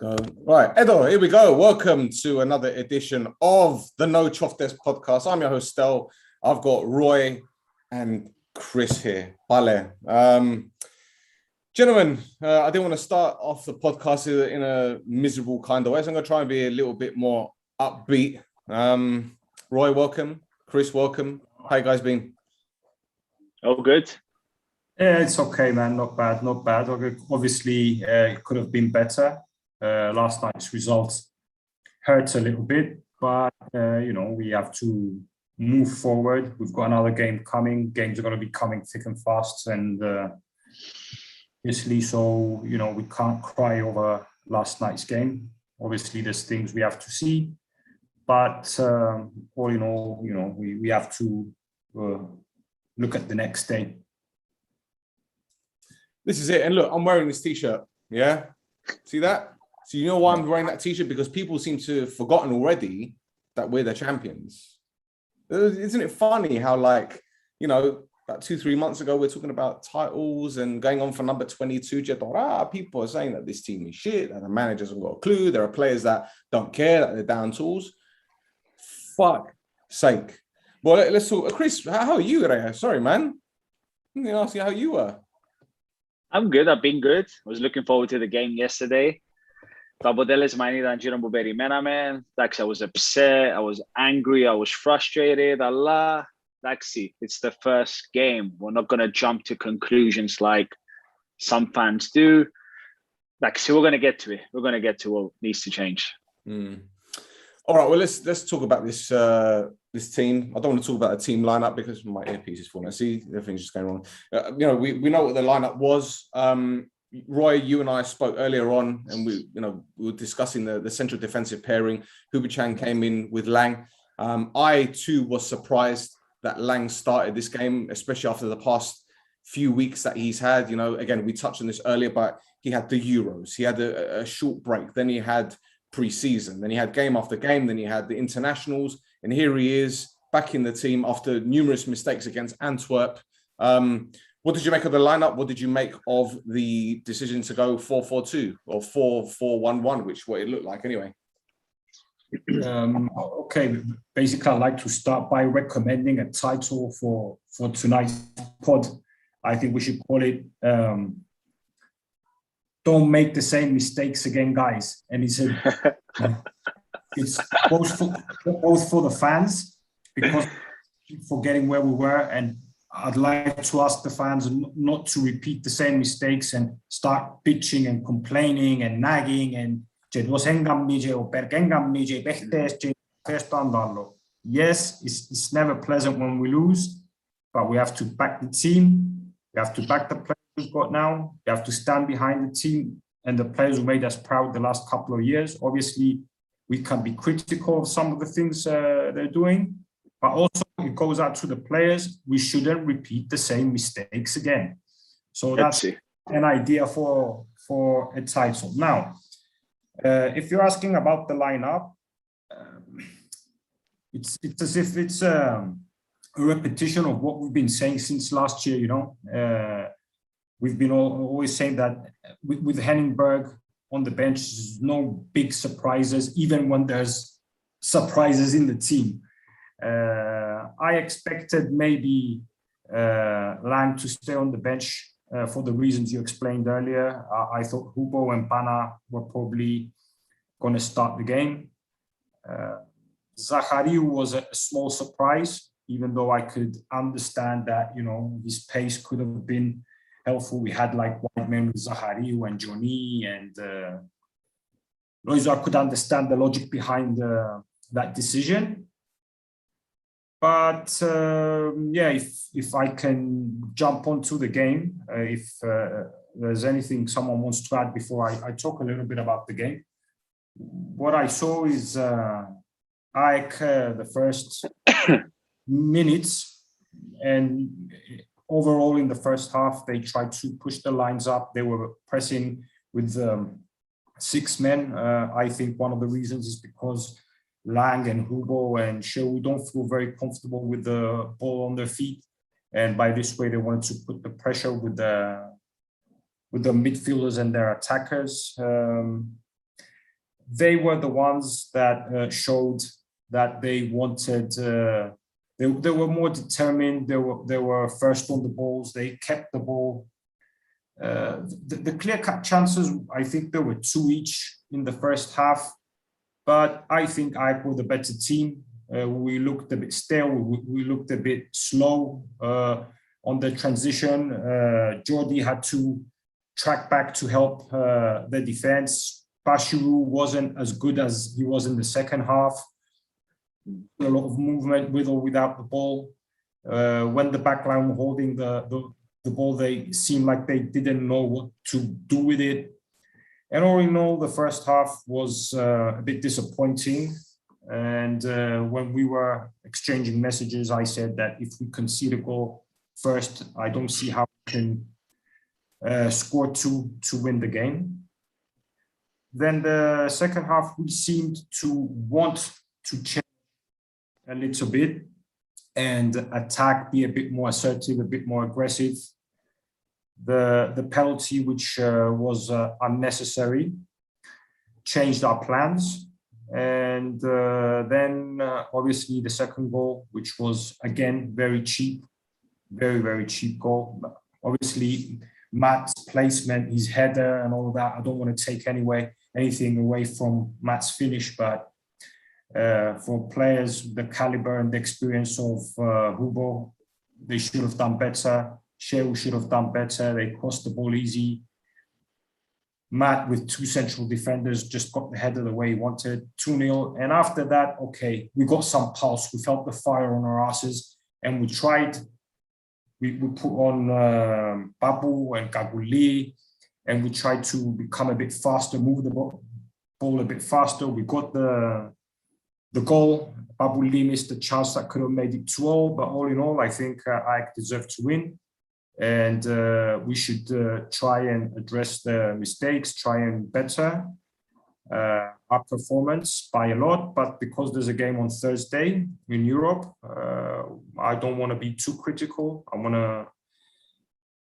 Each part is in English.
Go. Right, Edo, here we go. Welcome to another edition of the No Chapter podcast. I'm your host, Stel. I've got Roy and Chris here. Vale. Gentlemen, I didn't want to start off the podcast in a miserable kind of way, so I'm going to try and be a little bit more upbeat. Roy, welcome. Chris, welcome. How you guys been? Oh, good. Yeah, it's okay, man. Not bad, not bad. Obviously, it could have been better. Last night's results hurt a little bit, but we have to move forward. We've got another game coming. Games are going to be coming thick and fast, and obviously, so we can't cry over last night's game. Obviously, there's things we have to see, but all in all, we have to look at the next day. This is it. And look, I'm wearing this t-shirt. Yeah, see that? So you know why I'm wearing that t-shirt? Because people seem to have forgotten already that we're the champions. Isn't it funny how, about 2-3 months ago, we're talking about titles and going on for number 22. People are saying that this team is shit, that the managers haven't got a clue. There are players that don't care, that they're down tools. Fuck sake. Well, let's talk. Chris, how are you, Rhea? Sorry, man. I'm going to ask you how you were. I'm good. I've been good. I was looking forward to the game yesterday. I was upset. I was angry. I was frustrated. It's the first game. We're not going to jump to conclusions like some fans do. We're going to get to it. We're going to get to what needs to change. All right. Well, let's talk about this this team. I don't want to talk about the team lineup because my earpiece is falling. I see everything's just going wrong. We know what the lineup was. Roy, you and I spoke earlier on, and we were discussing the central defensive pairing. Hubichan came in with Lang. I too was surprised that Lang started this game, especially after the past few weeks that he's had. Again, we touched on this earlier, but he had the Euros, he had a short break, then he had pre-season, then he had game after game, then he had the internationals, and here he is back in the team after numerous mistakes against Antwerp. What did you make of the lineup? What did you make of the decision to go 4-4-2 or 4-4-1-1, what it looked like anyway? Okay, basically, I'd like to start by recommending a title for tonight's pod. I think we should call it "Don't Make the Same Mistakes Again, Guys." And it's both for the fans, because keep forgetting where we were, and I'd like to ask the fans not to repeat the same mistakes and start bitching and complaining and nagging and yes, it's never pleasant when we lose, but we have to back the team. We have to back the players we've got now. We have to stand behind the team and the players who made us proud the last couple of years. Obviously, we can be critical of some of the things they're doing, but also it goes out to the players. We shouldn't repeat the same mistakes again. So that's an idea for a title. Now, if you're asking about the lineup, it's as if it's a repetition of what we've been saying since last year. We've been always saying that with Henningberg on the bench, there's no big surprises, even when there's surprises in the team. I expected maybe Lang to stay on the bench for the reasons you explained earlier. I thought Hubo and Pana were probably going to start the game. Zachariu was a small surprise, even though I could understand that, his pace could have been helpful. We had wide men with Zachariu and Johnny, and I could understand the logic behind that decision. But if I can jump onto the game, if there's anything someone wants to add before I talk a little bit about the game. What I saw is AEK the first minutes, and overall in the first half, they tried to push the lines up. They were pressing with 6 men. I think one of the reasons is because Lang and Hubo and Sheu don't feel very comfortable with the ball on their feet, and by this way they wanted to put the pressure with the midfielders and their attackers. they were the ones that showed that they wanted. They were more determined. They were first on the balls. They kept the ball. The clear-cut chances, I think there were 2 each in the first half, but I think AEK were the better team. We looked a bit stale. We looked a bit slow on the transition. Jordi had to track back to help the defense. Bashiru wasn't as good as he was in the second half. A lot of movement with or without the ball. When the backline were holding the ball, they seemed like they didn't know what to do with it. And all in all, the first half was a bit disappointing. And when we were exchanging messages, I said that if we concede a goal first, I don't see how we can score 2 to win the game. Then the second half, we seemed to want to change a little bit and attack, be a bit more assertive, a bit more aggressive. The penalty, which was unnecessary, changed our plans. And then obviously the second goal, which was again very cheap, very cheap goal. Obviously Matt's placement, his header and all of that, I don't want to take anything away from Matt's finish, but for players the caliber and the experience of Hugo, they should have done better. Sheu should have done better. They crossed the ball easy. Matt, with 2 central defenders, just got the header the way he wanted, 2-0. And after that, okay, we got some pulse. We felt the fire on our asses, and we tried. We put on Babu and Gaguli, and we tried to become a bit faster, move the ball a bit faster. We got the goal. Babu Lee missed a chance that could have made it 2-0, but all in all, I think AEK deserved to win. And we should try and address the mistakes, try and better our performance by a lot. But because there's a game on Thursday in Europe, I don't want to be too critical. I want to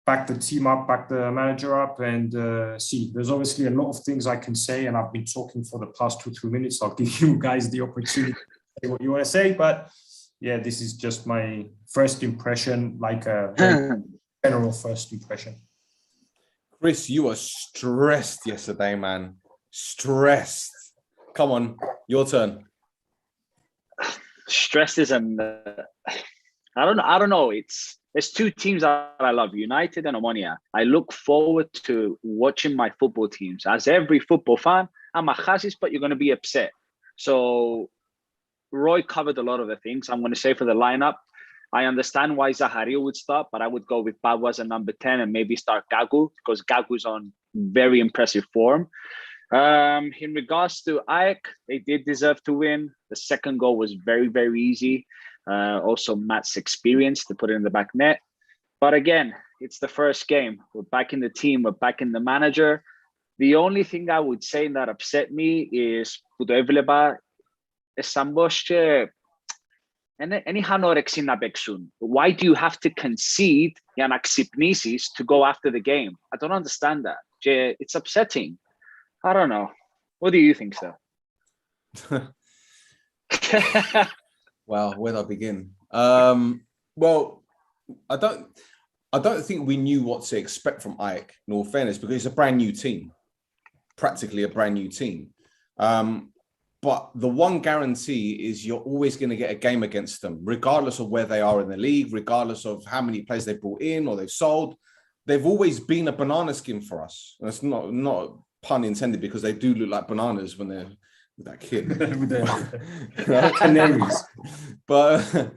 back the team up, back the manager up, and see. There's obviously a lot of things I can say, and I've been talking for the past 2-3 minutes. I'll give you guys the opportunity to say what you want to say. But yeah, this is just my first impression, like a general first impression. Chris, you were stressed yesterday, man. Stressed. Come on, your turn. Stressed is I don't know. There's 2 teams that I love, United and Omonoia. I look forward to watching my football teams. As every football fan, I'm a chassis, but you're going to be upset. So Roy covered a lot of the things. I'm going to say for the lineup, I understand why Zaharia would start, but I would go with Babu as a number 10 and maybe start Gagu, because Gagu's on very impressive form. In regards to AEK, they did deserve to win. The second goal was very easy. Also Matt's experience to put it in the back net. But again, it's the first game. We're back in the team. We're back in the manager. The only thing I would say that upset me is why do you have to concede to go after the game? I don't understand that. It's upsetting. I don't know. What do you think, sir? Wow, where do I begin? Well, I don't think we knew what to expect from AEK, in all fairness, because it's a brand new team, practically a brand new team. But the one guarantee is you're always going to get a game against them, regardless of where they are in the league, regardless of how many players they've brought in or they've sold. They've always been a banana skin for us. And that's not pun intended, because they do look like bananas when they're with that kid. With the canaries. But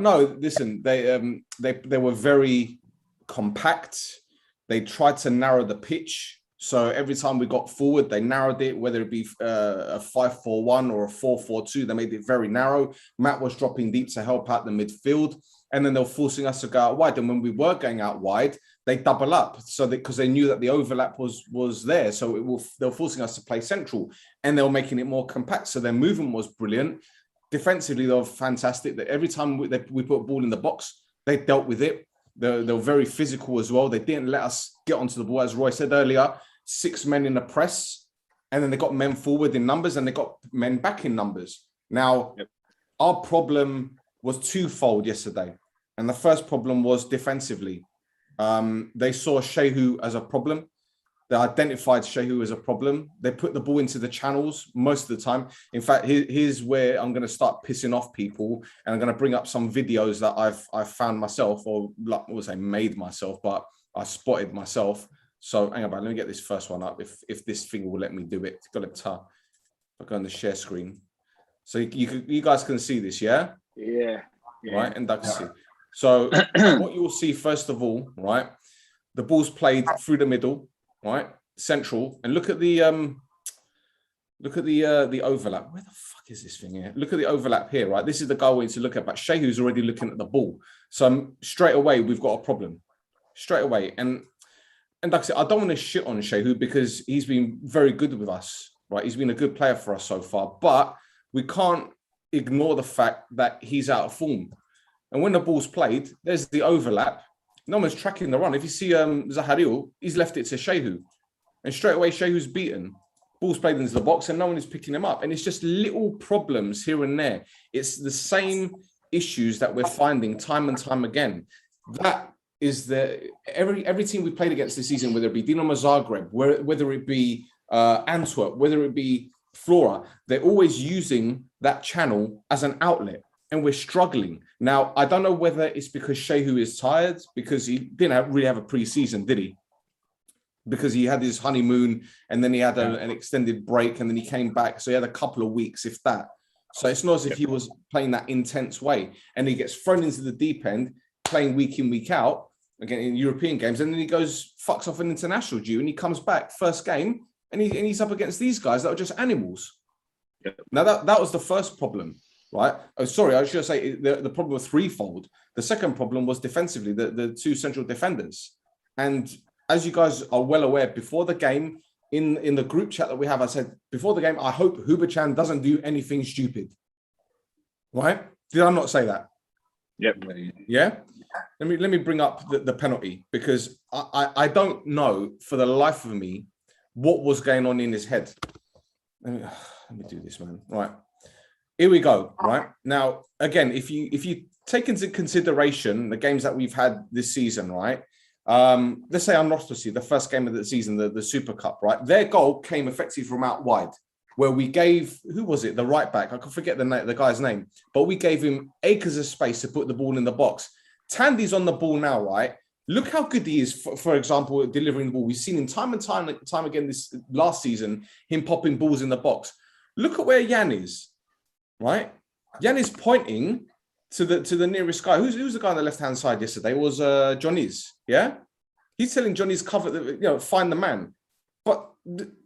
no, listen, they were very compact. They tried to narrow the pitch. So every time we got forward, they narrowed it, whether it be a 5-4-1 or a 4-4-2, they made it very narrow. Matt was dropping deep to help out the midfield. And then they were forcing us to go out wide. And when we were going out wide, they double up. So because they knew that the overlap was there. So they were forcing us to play central, and they were making it more compact. So their movement was brilliant. Defensively, they were fantastic. That every time we put a ball in the box, they dealt with it. They were very physical as well. They didn't let us get onto the ball. As Roy said earlier, 6 men in the press. and then they got men forward in numbers, and they got men back in numbers. Now, our problem was twofold yesterday. And the first problem was defensively. They saw Shehu as a problem. They identified Shehu as a problem. They put the ball into the channels most of the time. In fact, here's where I'm going to start pissing off people, and I'm going to bring up some videos that I've found myself, or like I would say made myself, but I spotted myself. So hang on, let me get this first one up. If this thing will let me do it, it's got a tar. I'll go on the share screen, so you guys can see this, yeah? Yeah. Right, and I can see. So what you will see first of all, right? The ball's played through the middle, right? Central, and look at the overlap. Where the fuck is this thing here? Look at the overlap here, right? This is the goal we need to look at, but Shehu's already looking at the ball. So straight away we've got a problem. Straight away, and like I said, I don't want to shit on Shehu because he's been very good with us, right? He's been a good player for us so far, but we can't ignore the fact that he's out of form. And when the ball's played, there's the overlap. No one's tracking the run. If you see Zaharil, he's left it to Shehu. And straight away, Shehu's beaten. Ball's played into the box and no one is picking him up. And it's just little problems here and there. It's the same issues that we're finding time and time again. That is every team we played against this season, whether it be Dinamo Zagreb, whether it be Antwerp, whether it be Flora, they're always using that channel as an outlet. And we're struggling. Now, I don't know whether it's because Shehu is tired, because he didn't really have a pre-season, did he? Because he had his honeymoon and then he had an extended break and then he came back. So he had a couple of weeks, if that. So it's not as if he was playing that intense way. And he gets thrown into the deep end, playing week in, week out, again in European games. And then he goes, fucks off an international due, and he comes back first game and he's up against these guys that are just animals. Now, that was the first problem. Right. Oh, sorry. I should say the problem was threefold. The second problem was defensively, the two central defenders. And as you guys are well aware, before the game, in the group chat that we have, I said, before the game, I hope Huberchan doesn't do anything stupid. Right? Did I not say that? Yep. Yeah? Let me bring up the penalty, because I don't know for the life of me what was going on in his head. Let me do this, man. Right. Here we go, right? Now, again, if you take into consideration the games that we've had this season, right? Let's say Anorthosis, the first game of the season, the Super Cup, right? Their goal came effectively from out wide, where we gave, who was it? The right back. I can forget the guy's name, but we gave him acres of space to put the ball in the box. Tandy's on the ball now, right? Look how good he is, for example, delivering the ball. We've seen him time and time again this last season, him popping balls in the box. Look at where Jan is. Right, Jan is pointing to the nearest guy. Who's the guy on the left hand side yesterday? It was Johnny's. Yeah, he's telling Johnny's cover, find the man, but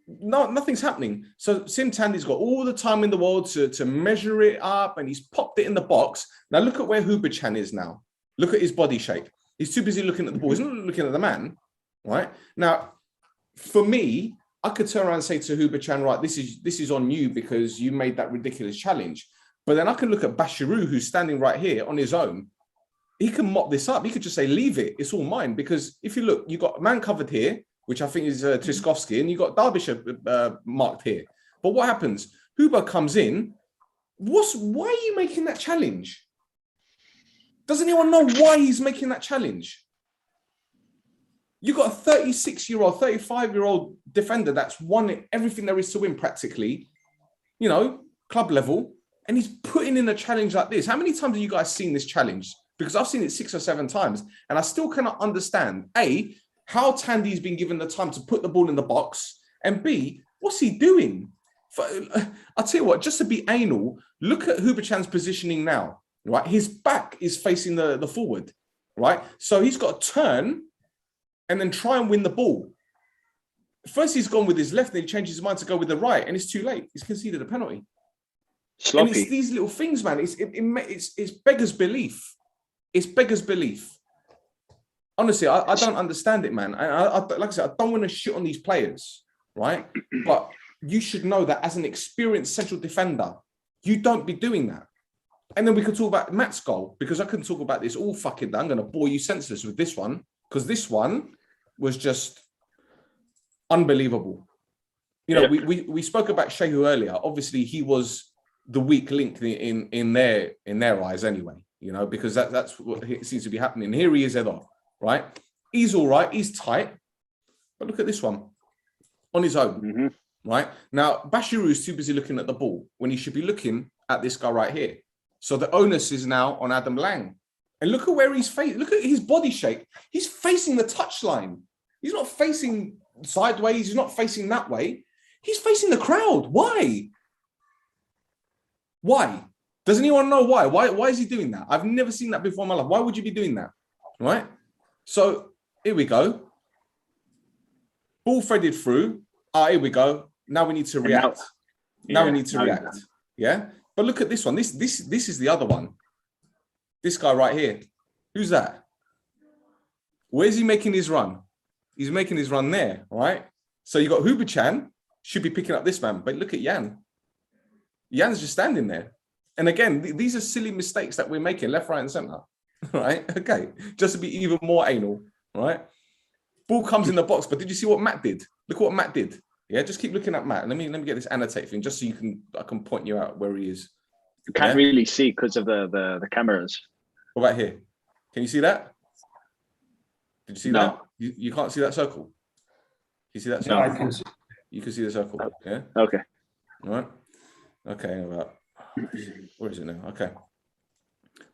nothing's happening. So Sim Tandy's got all the time in the world to measure it up, and he's popped it in the box. Now look at where Huberchan is now. Look at his body shape. He's too busy looking at the ball. He's not looking at the man. Right now, for me, I could turn around and say to Huberchan, right, this is on you because you made that ridiculous challenge. But then I can look at Bashiru, who's standing right here on his own. He can mop this up. He could just say, leave it. It's all mine. Because if you look, you've got a man covered here, which I think is Triskovsky, and you've got Derbyshire marked here. But what happens? Huber comes in. Why are you making that challenge? Does anyone know why he's making that challenge? You got a 36-year-old, 35-year-old defender that's won everything there is to win practically, club level, and he's putting in a challenge like this. How many times have you guys seen this challenge? Because I've seen it 6 or 7 times, and I still cannot understand, A, how Tandy's been given the time to put the ball in the box, and B, what's he doing? I'll tell you what, just to be anal, look at Huberchan's positioning now, right? His back is facing the forward, right? So he's got to turn and then try and win the ball. First, he's gone with his left, then he changes his mind to go with the right, and it's too late. He's conceded a penalty. Sloppy. And it's these little things, man. It's beggars belief. It's beggars belief. Honestly, I don't understand it, man. Like I said, I don't want to shit on these players, right? But you should know that as an experienced central defender, you don't be doing that. And then we can talk about Matt's goal, because I can talk about this all fucking day. I'm going to bore you senseless with this one, because this one was just unbelievable. you know, we spoke about Shehu earlier. Obviously, he was the weak link in their eyes anyway, you know, because that's what seems to be happening. Here he is head off, right? He's all right, he's tight. But look at this one on his own, right? Now, Bashiru is too busy looking at the ball when he should be looking at this guy right here. So the onus is now on Adam Lang. And look at where he's facing. Look at his body shape. He's facing the touchline. He's not facing sideways. He's not facing that way. He's facing the crowd. Why? Why? Does anyone know why? Why is he doing that? I've never seen that before in my life. Why would you be doing that? Right? So here we go. Ball threaded through. Here we go. Now we need to react. Now we need to react. Yeah. But look at this one. This is the other one. This guy right here. Who's that? Where's he making his run? He's making his run there, right? So you got Hubachan should be picking up this man, but look at Jan. Jan's just standing there. And again, these are silly mistakes that we're making left, right, and center, right? Okay, just to be even more anal, right? Ball comes in the box, but did you see what Matt did? Look what Matt did. Yeah, just keep looking at Matt. Let me get this annotate thing just so I can point you out where he is. You can't really see because of the cameras. What about here? Can you see that? Did you see that? You can't see that circle. You see that circle? No, I can see. You can see the circle. Yeah. Okay. All right. Okay. Where is it now? Okay.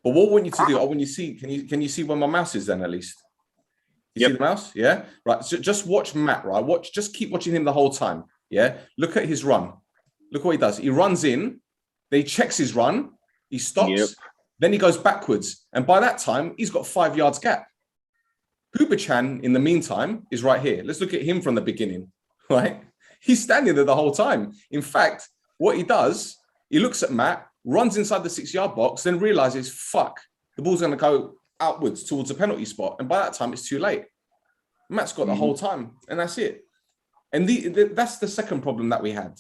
But what I want you to do, I want you to see. Can you see where my mouse is then at least? You see the mouse? Yeah. Right. So just watch Matt. Right. Just keep watching him the whole time. Yeah. Look at his run. Look what he does. He runs in. Then he checks his run. He stops. Yep. Then he goes backwards. And by that time, he's got 5 yards gap. Hubachan, in the meantime, is right here. Let's look at him from the beginning, right? He's standing there the whole time. In fact, what he does, he looks at Matt, runs inside the 6-yard box, then realizes, fuck, the ball's going to go outwards towards the penalty spot. And by that time, it's too late. Matt's got the whole time, and that's it. And that's the second problem that we had.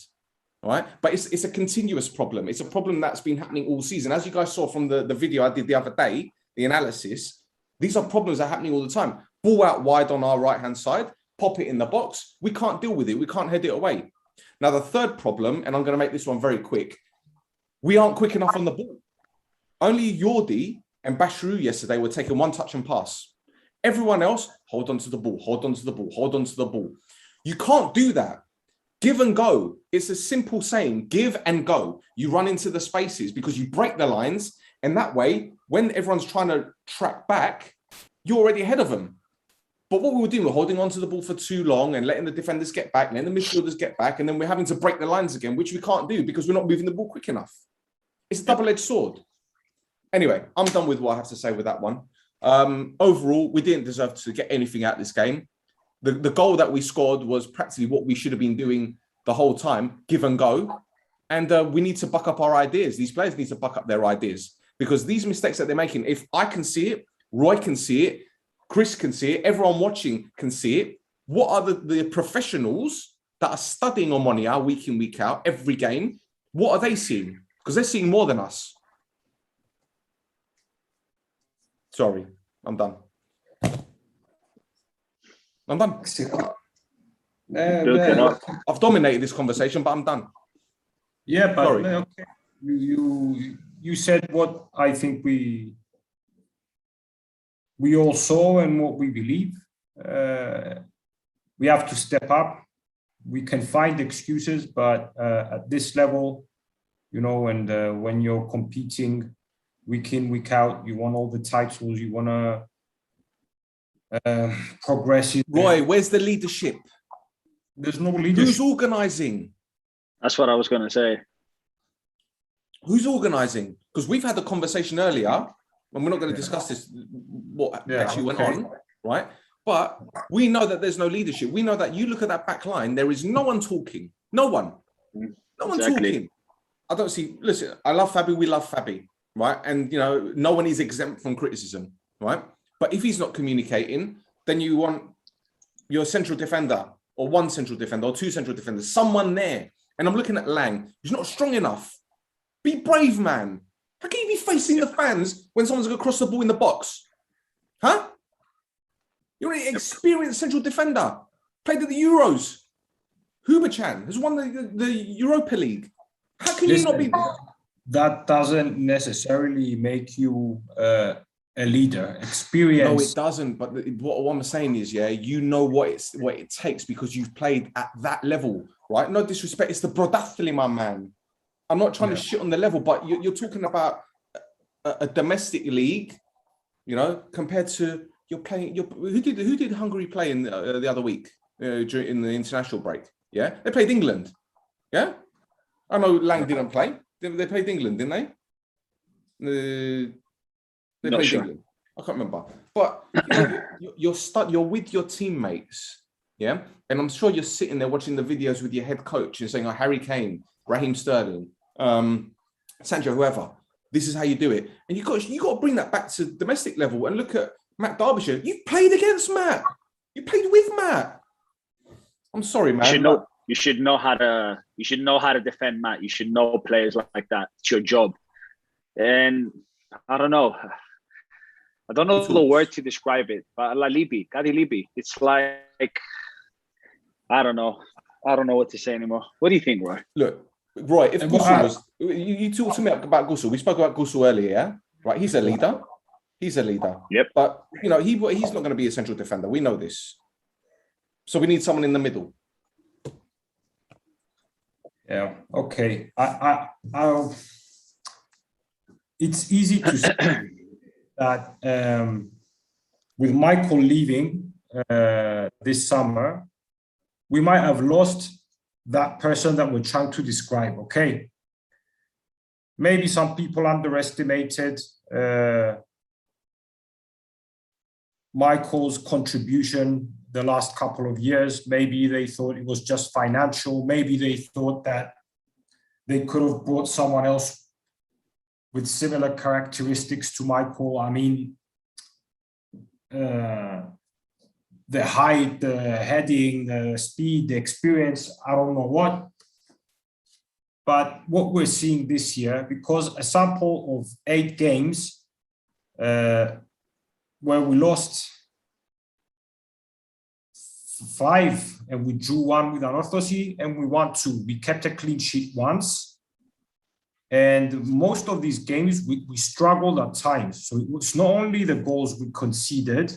All right. But it's a continuous problem. It's a problem that's been happening all season. As you guys saw from the video I did the other day, the analysis, these are problems that are happening all the time. Ball out wide on our right-hand side, pop it in the box. We can't deal with it. We can't head it away. Now, the third problem, and I'm going to make this one very quick, we aren't quick enough on the ball. Only Yordi and Bashiru yesterday were taking one touch and pass. Everyone else, hold on to the ball, hold on to the ball, hold on to the ball. You can't do that. Give and go. It's a simple saying, give and go. You run into the spaces because you break the lines. And that way, when everyone's trying to track back, you're already ahead of them. But what we were doing, we're holding on to the ball for too long and letting the defenders get back, letting the midfielders get back. And then we're having to break the lines again, which we can't do because we're not moving the ball quick enough. It's a double-edged sword. Anyway, I'm done with what I have to say with that one. Overall, we didn't deserve to get anything out of this game. The goal that we scored was practically what we should have been doing the whole time, give and go. And we need to buck up our ideas. These players need to buck up their ideas because these mistakes that they're making, if I can see it, Roy can see it, Chris can see it, everyone watching can see it. What are the professionals that are studying Omonoia week in, week out, every game? What are they seeing? Because they're seeing more than us. Sorry, I'm done. I'm done. I've dominated this conversation, but I'm done. Yeah, but Sorry. Okay. You said what I think we all saw and what we believe. We have to step up. We can find excuses, but at this level, you know, and when you're competing week in, week out, you want all the titles, you want to progress. Roy, where's the leadership? There's no leadership. Who's organising? That's what I was going to say. Who's organising? Because we've had a conversation earlier, and we're not going to discuss this, what actually went on, right? But we know that there's no leadership. We know that you look at that back line, there is no one talking. No one. No one talking. I don't see, listen, I love Fabi, we love Fabi, right? And, you know, no one is exempt from criticism, right? But if he's not communicating, then you want your central defender or one central defender or two central defenders, someone there. And I'm looking at Lang. He's not strong enough. Be brave, man. How can you be facing the fans when someone's going to cross the ball in the box? Huh? You're an experienced central defender. Played at the Euros. Huberchan has won the Europa League. How can you not be? That doesn't necessarily make you a leader. Experience. No, it doesn't. But what I'm saying is, yeah, you know what it takes because you've played at that level, right? No disrespect, it's the brodathli, my man. I'm not trying to shit on the level, but you're talking about a domestic league, you know, compared to you're playing. Who did Hungary play in the other week in the international break? Yeah, they played England. Yeah, I know Lang didn't play. They played England, didn't they? They played England. I can't remember. But you know, you're with your teammates, yeah. And I'm sure you're sitting there watching the videos with your head coach and saying, "Oh, Harry Kane, Raheem Sterling, Sancho, whoever. This is how you do it." And you got to bring that back to domestic level and look at Matt Derbyshire. You played against Matt. You played with Matt. I'm sorry, man. You should know how to defend Matt. You should know players like that. It's your job. And I don't know the word to describe it, but La Libi, Kadi Libi. It's like I don't know what to say anymore. What do you think, Roy? Look, Roy, if Gusul was you talked to me about Gusul. We spoke about Gusul earlier, yeah? Right? He's a leader. Yep. But you know, he's not going to be a central defender. We know this. So we need someone in the middle. Yeah. Okay. It's easy to say that with Michael leaving this summer, we might have lost that person that we're trying to describe. Okay. Maybe some people underestimated Michael's contribution the last couple of years. Maybe they thought it was just financial. Maybe they thought that they could have brought someone else with similar characteristics to Michael. I mean, the height, the heading, the speed, the experience, I don't know what. But what we're seeing this year, because a sample of 8 games where we lost 5 and we drew 1 with Anorthosis and we won 2. We kept a clean sheet once. And most of these games, we struggled at times. So it was not only the goals we conceded,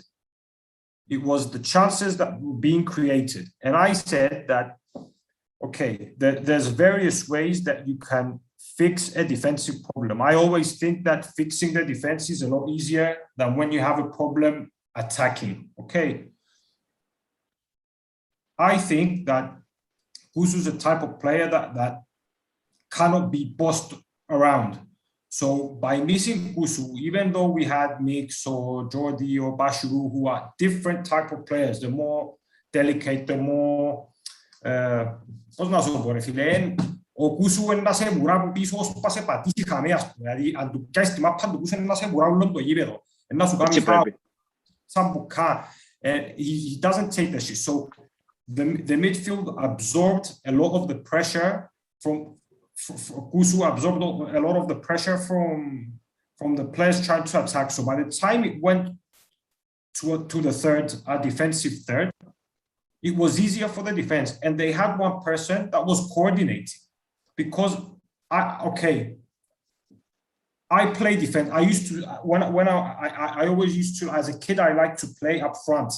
it was the chances that were being created. And I said that, okay, there's various ways that you can fix a defensive problem. I always think that fixing the defense is a lot easier than when you have a problem attacking, okay? I think that Gusu is a type of player that cannot be bossed around. So by missing Gusu, even though we had Mix or Jordi or Bashuru, who are different type of players, the more delicate, the more πώς να σου πω ρε φίλε, ο Κούσου είναι να σε βουρά που πίσω όσο πας σε πατήσει χαμέας. Δηλαδή αν του πιάσεις τη μάπα του Κούσου είναι να σε βουρά όλο το γήπεδο. Να σου κάνει σαν μπουκά. He doesn't take the shit. So the midfield absorbed a lot of the pressure from Kusu absorbed a lot of the pressure from the players trying to attack. So by the time it went to the third, defensive third, it was easier for the defense. And they had one person that was coordinating because I play defense. I used to, when I always used to, as a kid, I liked to play up front.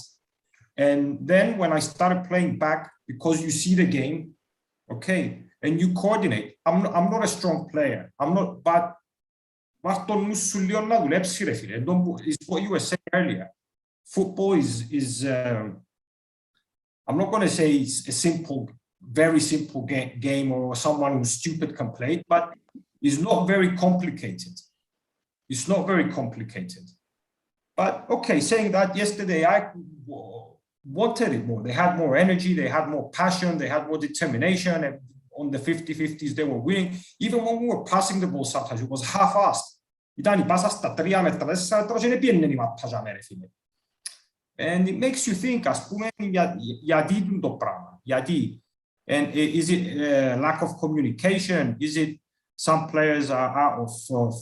And then when I started playing back, because you see the game, okay, and you coordinate. I'm not a strong player. I'm not, but it's what you were saying earlier. Football is I'm not going to say it's a simple, very simple game or someone who's stupid can play it, but it's not very complicated. It's not very complicated. But okay, saying that, yesterday I wanted it more. They had more energy, they had more passion, they had more determination. And on the 50-50s, they were winning. Even when we were passing the ball, sometimes it was half-assed. And it makes you think, and is it lack of communication? Is it some players are out of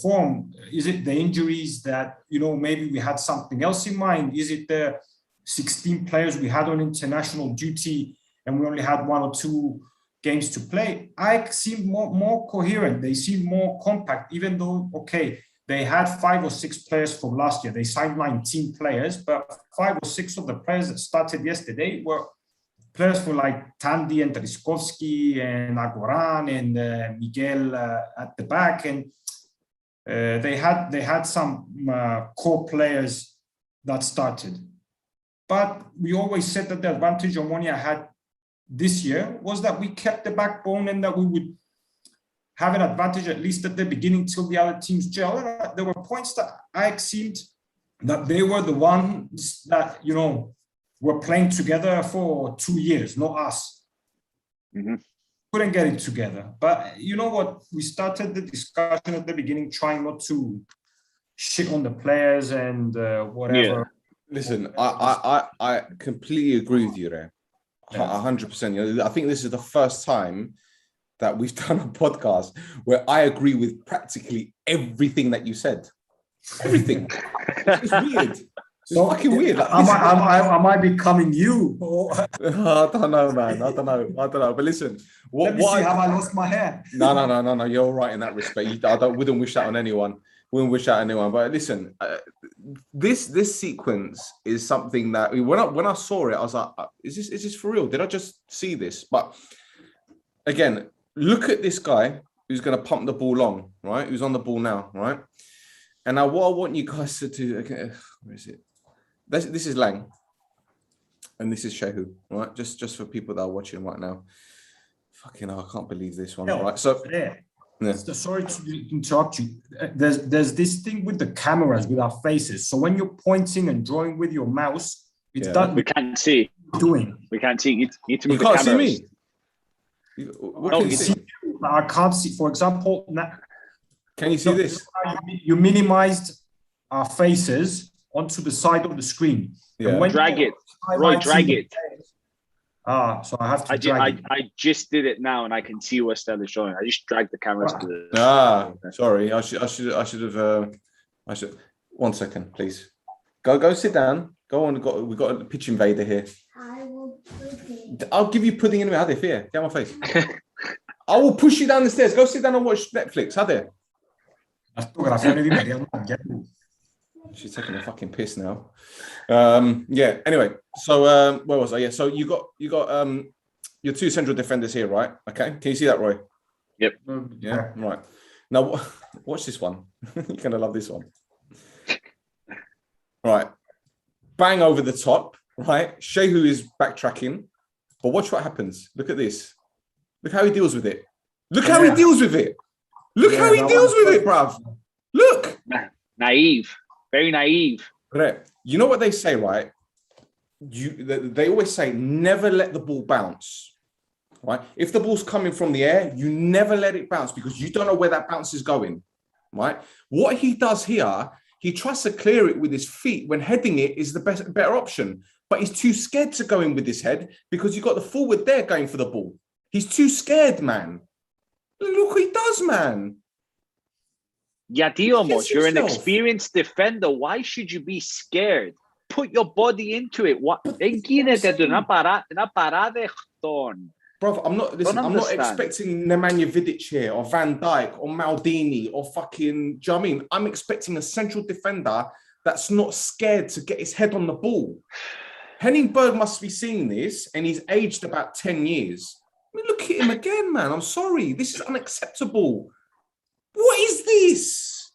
form? Is it the injuries that, maybe we had something else in mind? Is it the 16 players we had on international duty and we only had 1 or 2 games to play, AEK seemed more coherent. They seemed more compact, even though, okay, they had 5 or 6 players from last year. They signed 19 players, but 5 or 6 of the players that started yesterday were players for like Tandy and Triskovsky and Agoran and Miguel at the back. And they had some core players that started. But we always said that the advantage Omonoia had this year was that we kept the backbone and that we would have an advantage at least at the beginning till the other teams gel. And there were points that AEK seemed that they were the ones that, you know, were playing together for 2 years, not us. Mm-hmm. Couldn't get it together. But you know what? We started the discussion at the beginning trying not to shit on the players and whatever. Yeah. Listen, I completely agree with you there. 100%. You know, I think this is the first time that we've done a podcast where I agree with practically everything that you said. Everything. It's weird. It's fucking weird. Like, am I becoming you? I don't know, man. I don't know. But listen, let me see how I lost my hair. No. You're all right in that respect. Wouldn't wish that on anyone. Wouldn't wish that on anyone. But listen, this sequence is something that when I saw it, I was like, is this for real? Did I just see this? But again, look at this guy who's going to pump the ball long, right? Who's on the ball now, right? And now what I want you guys to do, okay, where is it? This is Lang. And this is Shehu, right? Just for people that are watching right now. Fucking hell, I can't believe this one, right? So, yeah. Sorry to interrupt you. There's this thing with the cameras, with our faces. So when you're pointing and drawing with your mouse, it's done. We can't see. We can't see. You need to move you can't the see cameras. me. What can you see? I can't see. For example, can you see this? You minimized our faces onto the side of the screen. Yeah. Drag it. Roy, drag it. So I have to drag it. I just did it now and I can see where Stel is showing. I just dragged the cameras to the... Sorry. I should have... 1 second, please. Go sit down. Go on. We've got a pitch invader here. I'll give you pudding in a minute. Here, get my face. I will push you down the stairs. Go sit down and watch Netflix. She's taking a fucking piss now. Yeah. Anyway, so where was I? Yeah. So you got your 2 central defenders here, right? Okay. Can you see that, Roy? Yep. Yeah. Right. Now watch this one. You're gonna love this one. Right. Bang over the top. Right. Shehu is backtracking, but watch what happens. Look at this. Look how he deals with it. Look how he deals with it. Look how he deals with it, bruv. Look. Naive. Very naive. Right. You know what they say, right? They always say, never let the ball bounce. Right? If the ball's coming from the air, you never let it bounce because you don't know where that bounce is going. Right? What he does here, he tries to clear it with his feet when heading it is the better option. But he's too scared to go in with his head because you've got the forward there going for the ball. He's too scared, man. Look what he does, man. Yeah, Diomos, you're an experienced defender. Why should you be scared? Put your body into it. What? Bro, I'm not expecting Nemanja Vidic here or Van Dijk or Maldini or fucking, do you know what I mean? I'm expecting a central defender that's not scared to get his head on the ball. Henningberg must be seeing this and he's aged about 10 years. I mean, look at him again, man. I'm sorry. This is unacceptable. What is this?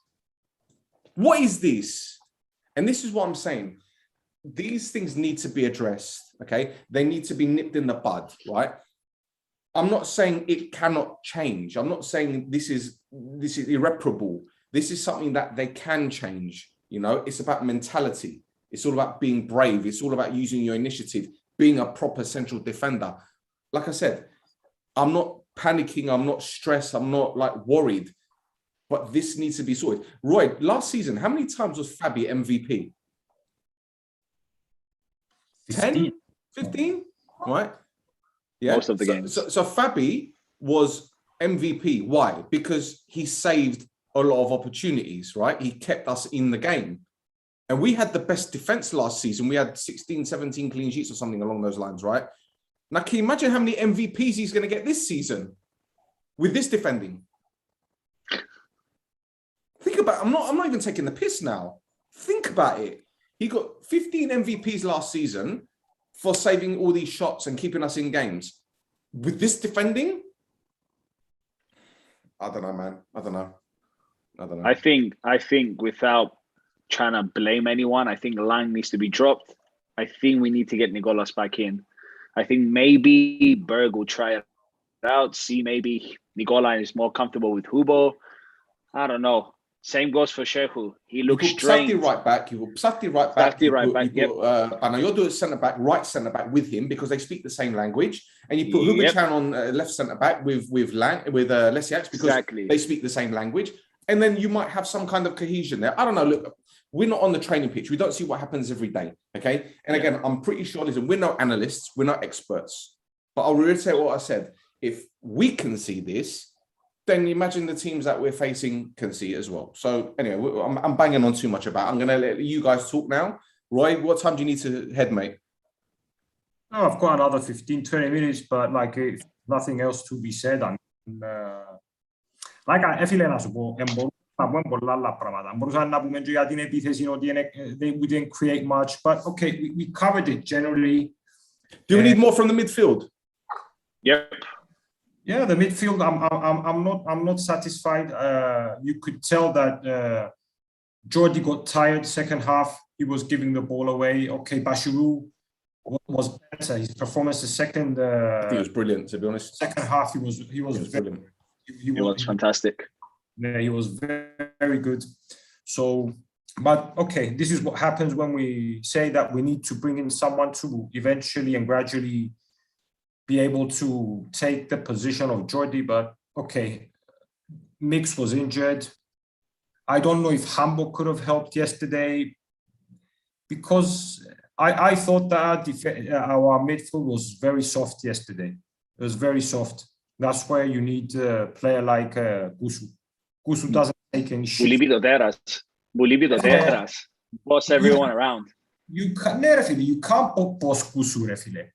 What is this? And this is what I'm saying. These things need to be addressed, okay? They need to be nipped in the bud, right? I'm not saying it cannot change. I'm not saying this is irreparable. This is something that they can change, you know? It's about mentality. It's all about being brave. It's all about using your initiative, being a proper central defender. Like I said, I'm not panicking. I'm not stressed. I'm not like worried. But this needs to be sorted. Roy, last season, how many times was Fabi MVP? 10? 15? Right? Yeah. Most of the games. So Fabi was MVP. Why? Because he saved a lot of opportunities, right? He kept us in the game. And we had the best defense last season. We had 16, 17 clean sheets or something along those lines, right? Now, can you imagine how many MVPs he's going to get this season with this defending? Think about it. I'm not even taking the piss now. Think about it. He got 15 MVPs last season for saving all these shots and keeping us in games. With this defending, I don't know, man. I don't know. I think without trying to blame anyone, I think Lang needs to be dropped. I think we need to get Nicolas back in. I think maybe Berg will try it out, see maybe Nicola is more comfortable with Hubo. I don't know. Same goes for Shehu. He looks strained. Psati right back. You put Psati right back. Panayodu centre back, right centre back with him because they speak the same language. And you put Hubachan on left centre back with Lesiax because they speak the same language. And then you might have some kind of cohesion there. I don't know. Look, we're not on the training pitch. We don't see what happens every day. Okay. And again, I'm pretty sure, listen, we're not analysts. We're not experts. But I'll reiterate what I said. If we can see this, then imagine the teams that we're facing can see it as well. So anyway, I'm banging on too much about it. I'm going to let you guys talk now. Roy, what time do you need to head, mate? Oh, I've got another 15, 20 minutes, but like if nothing else to be said. I mean, like I feel like we didn't create much, but okay, we covered it generally. Do we need more from the midfield? Yep. Yeah, the midfield. I'm not satisfied. You could tell that Jordi got tired second half. He was giving the ball away. Okay, Bashiru was better. His performance the second. I think it was brilliant, to be honest. Second half, he was brilliant. He was fantastic. Yeah, he was very, very good. So, but okay, this is what happens when we say that we need to bring in someone to eventually and gradually be able to take the position of Jordi. But okay, Mix was injured. I don't know if Hamburg could have helped yesterday because I thought that our midfield was very soft yesterday. It was very soft. That's where you need a player like Gusu. Gusu doesn't take any shit. Bulibido Deras. Boss everyone around. You can't boss Gusu, refile.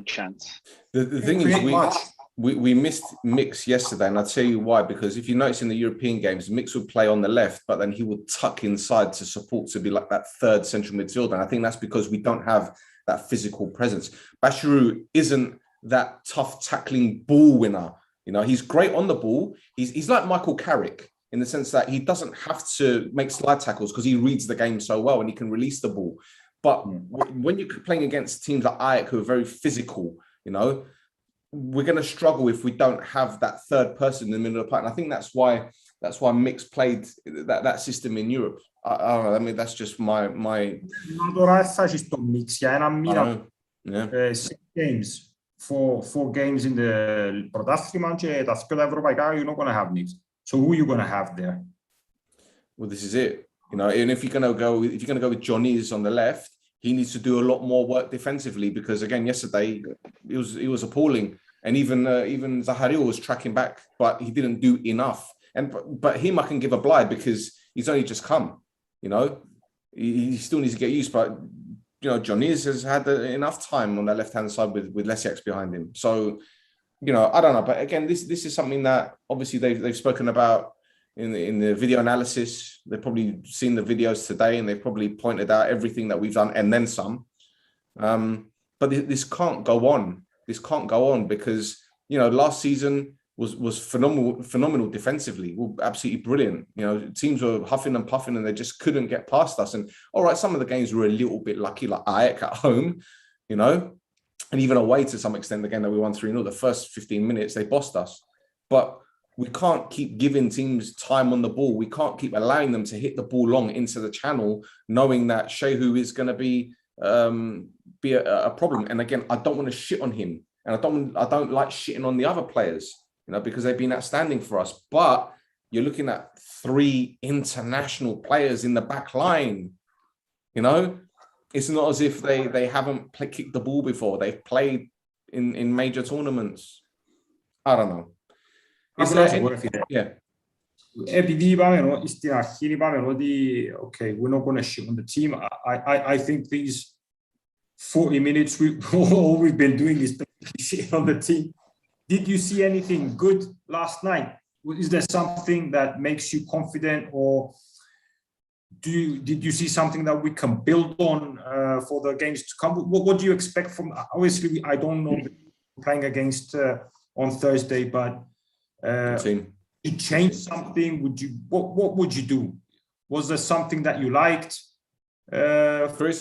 Chance. The thing is, we missed Mix yesterday, and I'll tell you why. Because if you notice in the European games, Mix would play on the left, but then he would tuck inside to support to be like that third central midfielder. And I think that's because we don't have that physical presence. Bashiru isn't that tough tackling ball winner. You know, he's great on the ball. He's like Michael Carrick in the sense that he doesn't have to make slide tackles because he reads the game so well and he can release the ball. But when you're playing against teams like AEK who are very physical, you know, we're going to struggle if we don't have that third person in the middle of the park. And I think that's why Mix played that system in Europe. I don't know. I mean, that's just my. Yeah. 6 games, four games in the pρωτάθλημα και τα δύο ευρωπαϊκά, you're not going to have Mix. So who are you going to have there? Well, this is it. You know, and if you're going to go with Johnny's on the left, he needs to do a lot more work defensively because again, yesterday it was appalling, and even Zaharil was tracking back, but he didn't do enough. But him, I can give a blind because he's only just come. You know, he still needs to get used. But you know, Johnny's has had enough time on that left hand side with Lesiax behind him. So you know, I don't know. But again, this is something that obviously they've spoken about. In the video analysis, they've probably seen the videos today and they've probably pointed out everything that we've done and then some. But this can't go on. This can't go on because, you know, last season was phenomenal defensively. Absolutely brilliant. You know, teams were huffing and puffing and they just couldn't get past us. And all right, some of the games were a little bit lucky, like AEK at home, you know, and even away to some extent, the game that we won 3-0, the first 15 minutes, they bossed us. But we can't keep giving teams time on the ball. We can't keep allowing them to hit the ball long into the channel, knowing that Shehu is going to be a problem. And again, I don't want to shit on him, and I don't like shitting on the other players, you know, because they've been outstanding for us. But you're looking at 3 international players in the back line. You know, it's not as if they haven't kicked the ball before. They've played in major tournaments. I don't know. Yeah. Επειδή είπαμε στην αρχή είπαμε ότι okay, we're not going to shit on the team. I think these 40 minutes, all we've been doing is shit on the team. Did you see anything good last night? Is there something that makes you confident, or did you see something that we can build on for the games to come? What do you expect from? Obviously, I don't know playing against on Thursday, but you change something? What would you do? Was there something that you liked, Chris?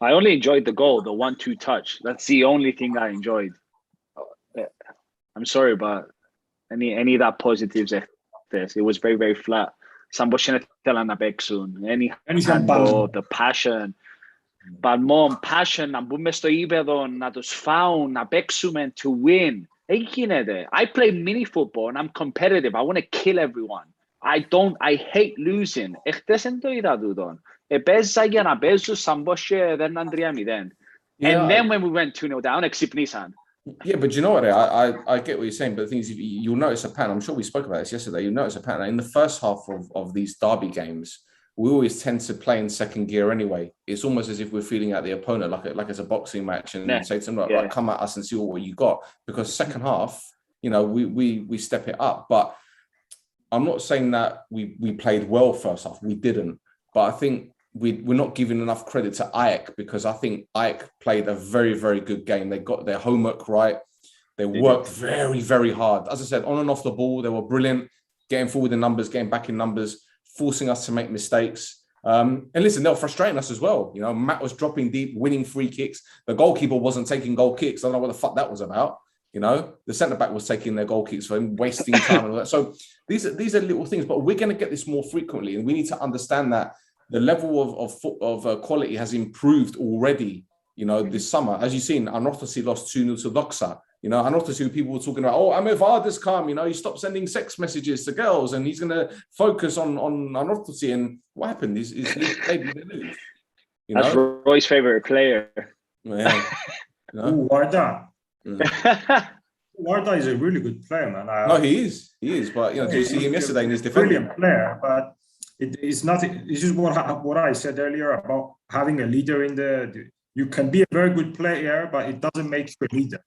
I only enjoyed the goal, the 1-2 touch. That's the only thing I enjoyed. I'm sorry, but any of that positives, it was very, very flat. Any handball, the passion. But more passion, να μπούμε στο ύπεδο, να τους φάουν, να παίξουμε to win. I play mini football and I'm competitive. I want to kill everyone. I hate losing. Εχθές δεν το είδα τούτον. Παίζα για να παίζω σαν πως δεν ήταν 3-0. And then when we went 2-0 down, εξυπνήσαν. Yeah, but you know what? I get what you're saying, but the thing is, you'll notice a pattern. I'm sure we spoke about this yesterday. You'll notice a pattern in the first half of these derby games. We always tend to play in second gear anyway. It's almost as if we're feeling at the opponent like it's a boxing match and say to them, right, come at us and see what you got. Because second half, we step it up. But I'm not saying that we played well first half. We didn't. But I think we're not giving enough credit to AEK, because I think AEK played a very, very good game. They got their homework right. They worked very, very hard. As I said, on and off the ball, they were brilliant, getting forward in numbers, getting back in numbers, forcing us to make mistakes. And listen, they were frustrating us as well. Matt was dropping deep, winning free kicks. The goalkeeper wasn't taking goal kicks. I don't know what the fuck that was about. The centre-back was taking their goal kicks for him, wasting time and all that. So these are little things, but we're going to get this more frequently. And we need to understand that the level of quality has improved already, this summer. As you've seen, Anorthosis lost 2-0 to Doxa. Anorthosis, people were talking about, Amevarda's come, he stopped sending sex messages to girls and he's going to focus on Anorthosis. And what happened is they lose. That's Roy's favourite player. Yeah. Warda. Warda is a really good player, man. No, he is. But, did you see him yesterday in his defending? Brilliant player, but it's nothing. It's just what I said earlier about having a leader in you can be a very good player, but it doesn't make you a leader.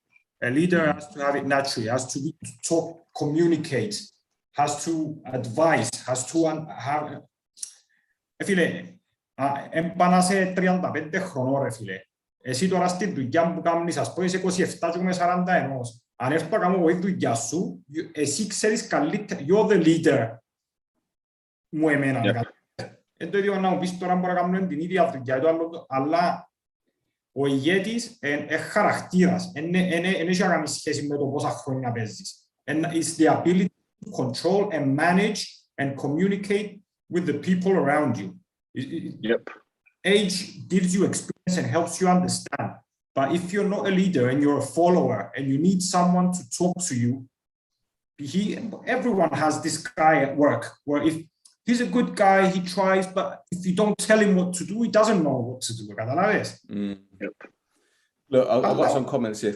A leader has to have it naturally, has to talk, communicate, has to advise, has to have. Φίλε, εμπάνασε 35 χρονών, ρε φίλε. Εσύ τώρα στη δουλειά που κάνεις, ας πω, είσαι 27 και είμαι 41. Αν έρθω να κάνω εγώ η δουλειά σου, εσύ ξέρεις καλύτερα, you're the leader. Μου εμένα. Εν το ίδιο να μου πεις τώρα μπορώ να κάνω την ίδια δουλειά, αλλά ο ηγέτης είναι χαρακτήρας, δεν έχει να κάνει σχέση με το πόσα χρόνια παίζεις. It's the ability to control and manage and communicate with the people around you. Age gives you experience and helps you understand. But if you're not a leader and you're a follower and you need someone to talk to you, everyone has this guy at work where if he's a good guy, he tries, but if you don't tell him what to do, he doesn't know what to do. Look, I've got some comments here.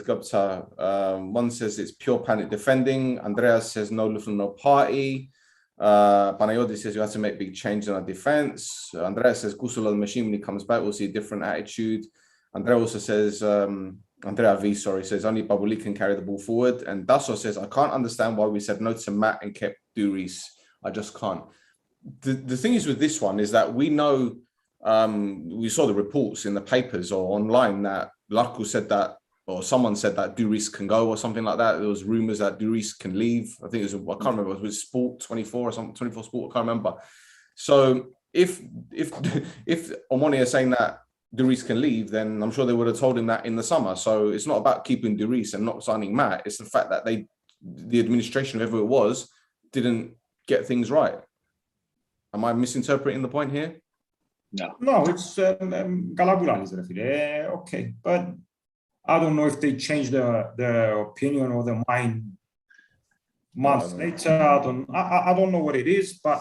One says it's pure panic defending. Andreas says no little, no party. Panayoti says you have to make big changes in our defense. Andreas says Kusula the machine, when he comes back, we'll see a different attitude. Andrea also says, Andrea V, says only Babuli can carry the ball forward. And Dasso says, I can't understand why we said no to Matt and kept Duris. I just can't. The thing is with this one is that we know, we saw the reports in the papers or online that Larku said that, or someone said that Duris can go or something like that. There was rumors that Duris can leave. I think it was, I can't remember, it was Sport 24 or something, 24 Sport, I can't remember. So if Omonoia is saying that Duris can leave, then I'm sure they would have told him that in the summer. So it's not about keeping Duris and not signing Matt. It's the fact that the administration, whoever it was, didn't get things right. Am I misinterpreting the point here? No, it's Galabula. Okay, but I don't know if they changed their opinion or their mind months later. I don't know what it is, but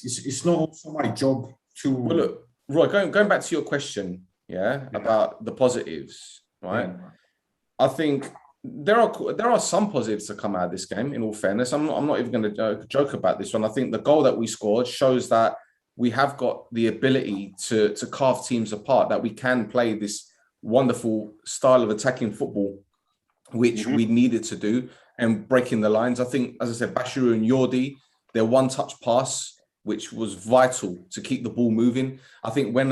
it's not also my job to. Well, look, Roy, going back to your question, about the positives, right? Yeah. I think there are some positives to come out of this game. In all fairness, I'm not even going to joke about this one. I think the goal that we scored shows that we have got the ability to carve teams apart. That we can play this wonderful style of attacking football, which we needed to do, and breaking the lines. I think, as I said, Bashiru and Yordi, their one-touch pass, which was vital to keep the ball moving. I think when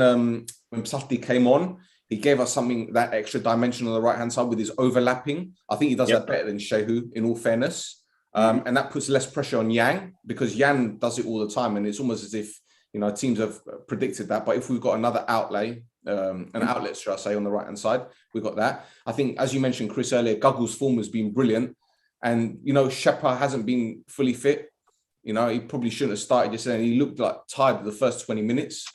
Psafti came on, he gave us something, that extra dimension on the right-hand side with his overlapping. I think he does that better than Shehu, in all fairness. And that puts less pressure on Yang, because Yang does it all the time. And it's almost as if, you know, teams have predicted that. But if we've got another outlay, an outlet, should I say, on the right-hand side, we've got that. I think, as you mentioned, Chris, earlier, Guggle's form has been brilliant. And, you know, Shepa hasn't been fully fit. You know, he probably shouldn't have started yesterday. And he looked like tired the first 20 minutes,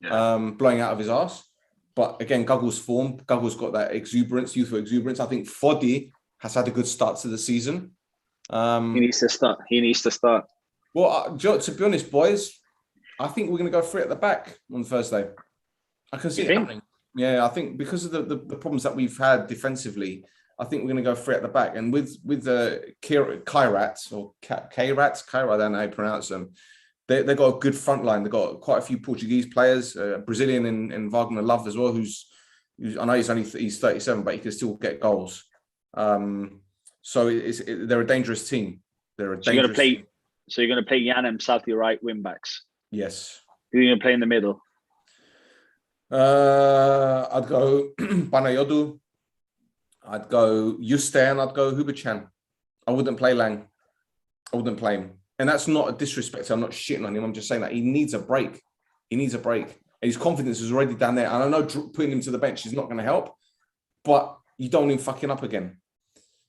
blowing out of his arse. But again, Guggle's form, Guggle's got that exuberance, youthful exuberance. I think Foddy has had a good start to the season. He needs to start. Well, to be honest, boys, I think we're going to go free at the back on Thursday. I can see it happening. Yeah, I think because of the problems that we've had defensively, I think we're going to go free at the back. And with the Kairats, I don't know how you pronounce them. They've got a good front line. They've got quite a few Portuguese players, Brazilian in Wagner Love as well, who's I know he's 37, but he can still get goals. So they're a dangerous team. They're a dangerous team. So you're going to play Jan and Psafti right wing backs? Yes. Who are you going to play in the middle? I'd go Panayodu. I'd go Yuste, and I'd go Hubachan. I wouldn't play Lang. I wouldn't play him. And that's not a disrespect. I'm not shitting on him. I'm just saying that he needs a break. He needs a break. And his confidence is already down there. And I know putting him to the bench is not going to help, but you don't want him fucking up again.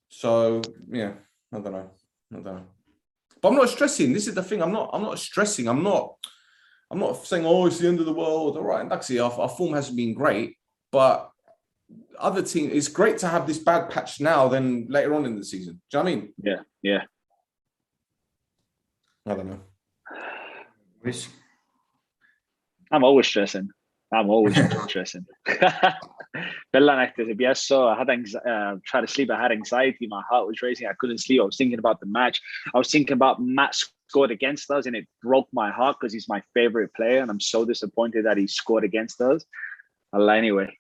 So, yeah, I don't know. But I'm not stressing. This is the thing. I'm not stressing. I'm not saying, oh, it's the end of the world. All right. And actually, our form hasn't been great, but other teams, it's great to have this bad patch now than later on in the season. Do you know what I mean? Yeah. I don't know. I'm always stressing. Bella night is a BS. I had tried to sleep. I had anxiety. My heart was racing. I couldn't sleep. I was thinking about the match. I was thinking about Matt scored against us, and it broke my heart because he's my favorite player, and I'm so disappointed that he scored against us. Anyway.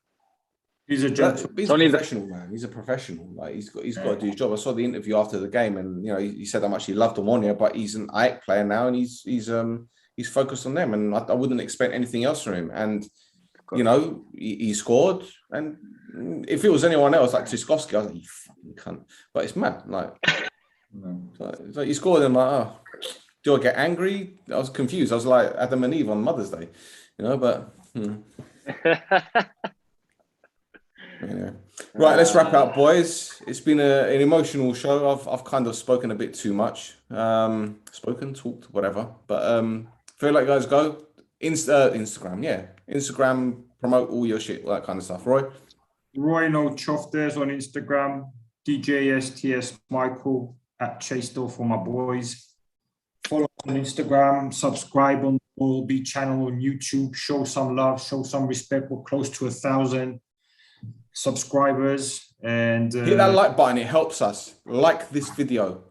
He's a professional, man. He's a professional. Like he's got to do his job. I saw the interview after the game, and you know he said how much he loved Omonoia, but he's an AEK player now, and he's focused on them, and I wouldn't expect anything else from him. And you know he scored, and if it was anyone else like Tyskovsky, I was like, you fucking cunt. But it's mad, like, it's like you scored, and I'm like, oh, do I get angry? I was confused. I was like Adam and Eve on Mother's Day, you know. But yeah. Right, let's wrap up, boys. It's been an emotional show. I've kind of spoken a bit too much. Talked, whatever. But feel like you guys go Instagram, Instagram, promote all your shit, all that kind of stuff. Roy No Choftes on Instagram, DJSTS Michael at Chastel for my boys. Follow on Instagram, subscribe on the OLB channel on YouTube. Show some love, show some respect. We're close to 1,000 subscribers, and hit that like button. It helps us. Like this video.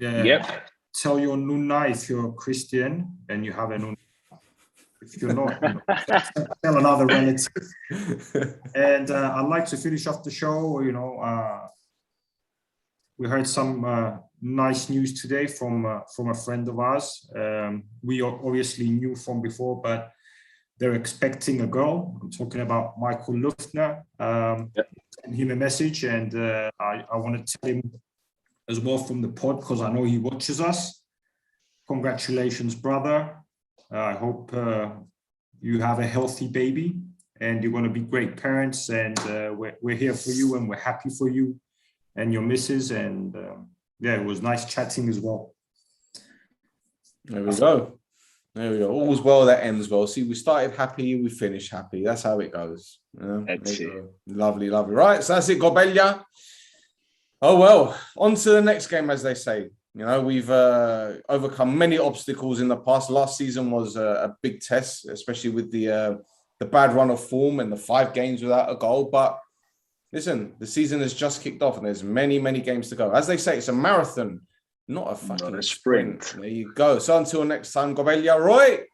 Tell your NOUNA if you're a Christian and you have a NOUNA. If you're not, tell another relative. And I'd like to finish off the show. You know, we heard some nice news today from a friend of ours. We obviously knew from before, but they're expecting a girl. I'm talking about Michael Luftner. Send him a message, and I want to tell him as well from the pod, because I know he watches us. Congratulations, brother. I hope you have a healthy baby, and you're going to be great parents. And we're here for you, and we're happy for you and your missus. And it was nice chatting as well. There we go. All's well that ends well. See, we started happy, we finished happy. That's how it goes. That's it. Lovely. Right, so that's it, Gobella. Oh, well, on to the next game, as they say. You know, we've overcome many obstacles in the past. Last season was a big test, especially with the bad run of form and the 5 games without a goal. But listen, the season has just kicked off, and there's many, many games to go. As they say, it's a marathon, not a fucking sprint. There you go. So until next time, Gobella, Roy.